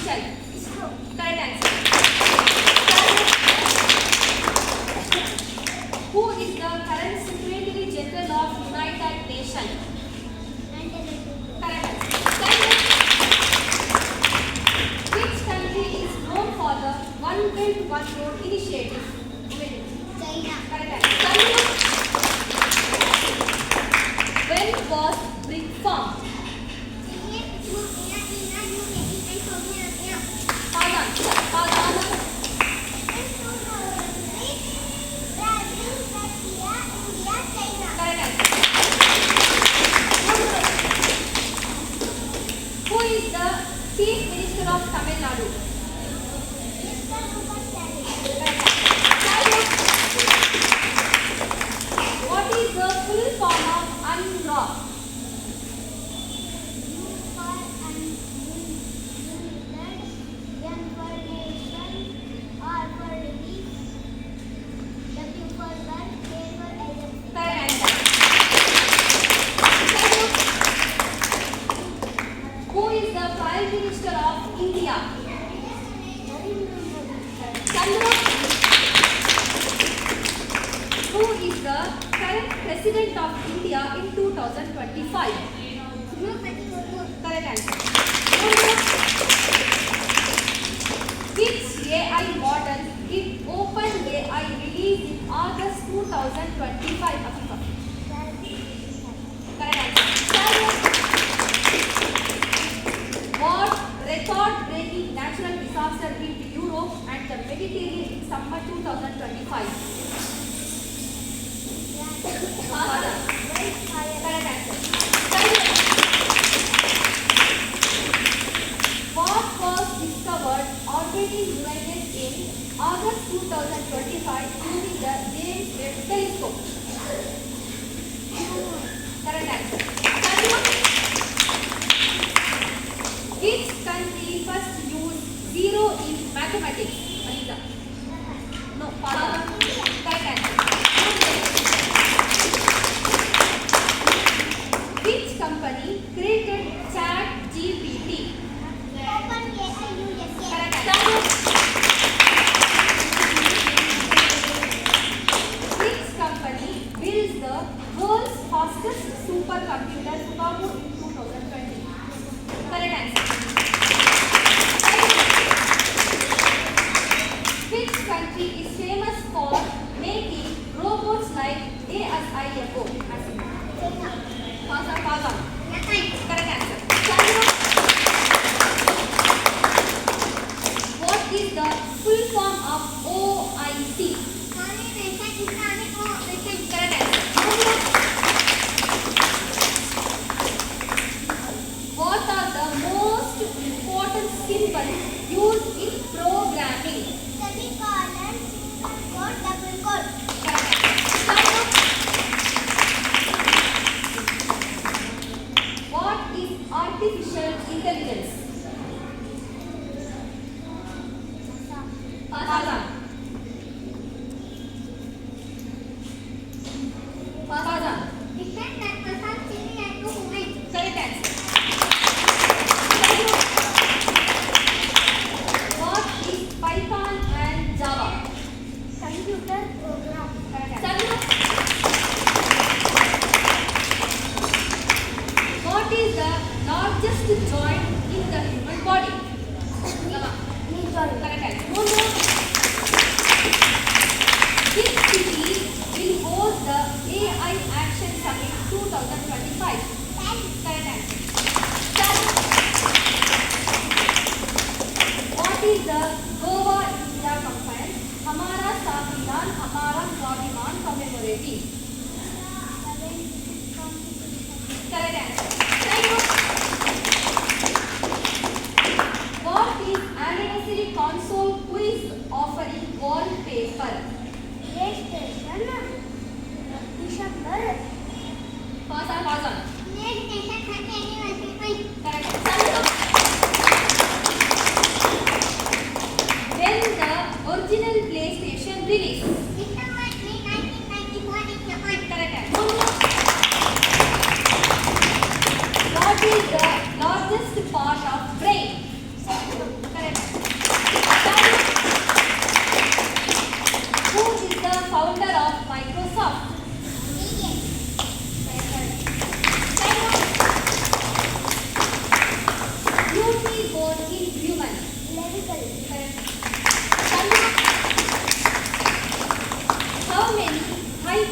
mission? Correct answer. Who is the current Secretary General of United Nations? Correct answer. Which country is known for the One Belt One Road initiative? China. Correct answer. When was BRIC formed? Pardon. Correct answer. Who is the Chief Minister of Tamil Nadu? What is the full form of UNRWA? Correct answer. Who is the Prime Minister of India? Chandra. Who is the current President of India in 2025? Correct answer. Which AI model did OpenAI release in August 2025? Afifa. Correct answer. What record-breaking natural disaster hit Europe and the Mediterranean in summer 2025? Father. Correct answer. What was discovered orbiting Uranus in August 2025 using the James Webb Telescope? Correct answer. Which country first used zero in mathematics? Anita. No. Father. Correct answer. Which company created ChatGPT? Correct answer. Which company builds the world's fastest supercomputer Chicago in 2020? Correct answer. Which country is famous for making robots like ASIFO? Faza. Correct answer. What is the full form of OIC? Correct answer. What are the most important symbols used in programming? What is artificial intelligence? Faza. Correct answer. What is Python and Java? Computer program. Correct answer. What is the largest joint in the human body? Correct answer. Which city will host the AI Action Summit 2025? Correct answer. What is the Goa India Conference? Hamara Samvidan, Hamara Swabiman commemorative? Correct answer. What is anniversary console quiz offering wallpaper? December. Faza. Correct. When the original PlayStation released? Correct. What is the largest part of brain? Correct.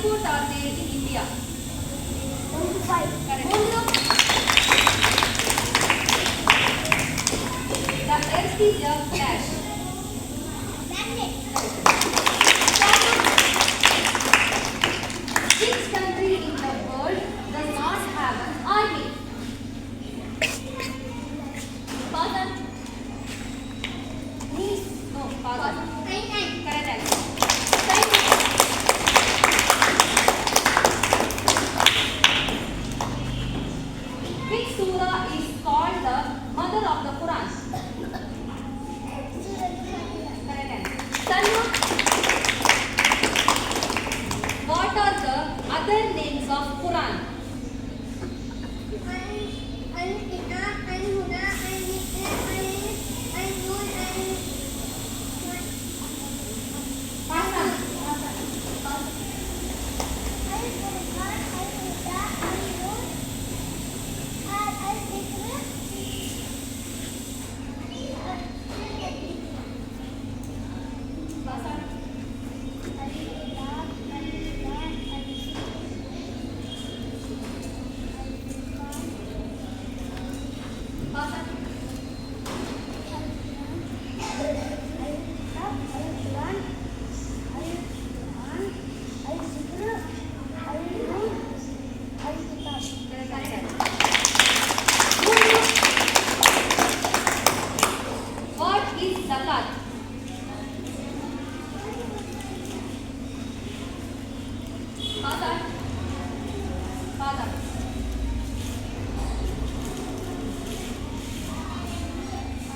foot are there in India? 25. Correct. The earth is a dash. Magnet. Which country in the world does not have an army? Father? Greece. No, father. Thailand. Correct answer. China. Which surah is called the mother of the Quran? Correct answer. Salma. What are the other names of Quran? What is zakat? Father. Father.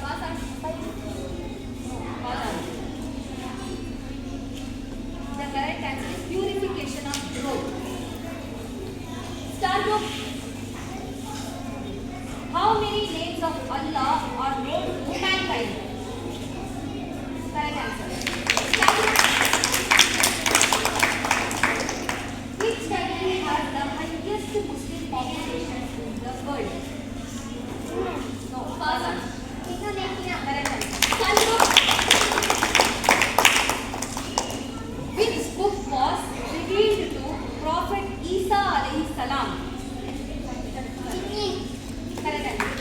Father. Father. The correct answer is purification of throat. Start book. How many names of Allah are known to mankind? Correct answer. Start book. Which country has the highest Muslim population in the world? No, Father. Correct answer. Start book. Which book was revealed to Prophet Isa alayhi salam? Correct answer.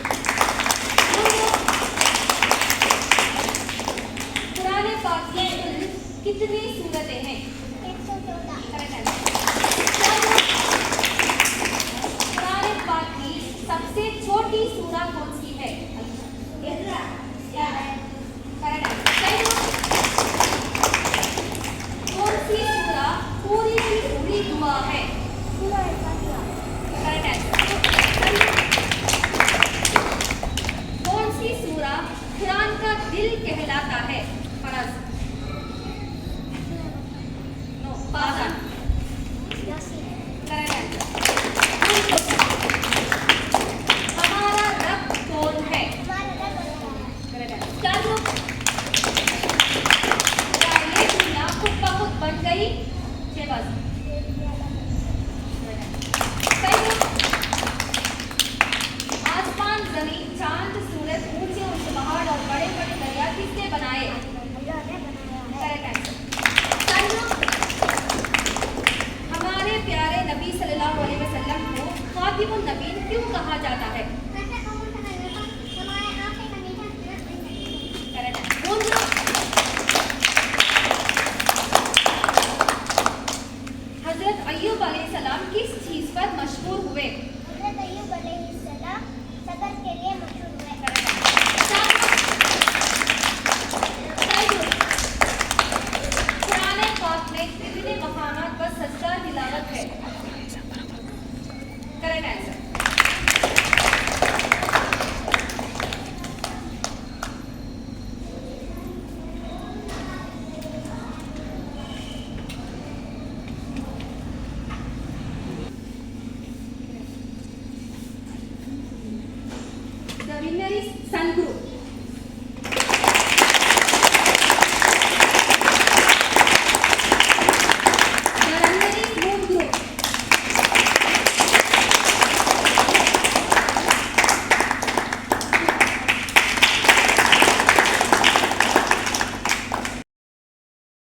Quran पाक की कुल कितनी सूरतें हैं? Correct answer. Quran पाक की सबसे छोटी सूरत कौन सी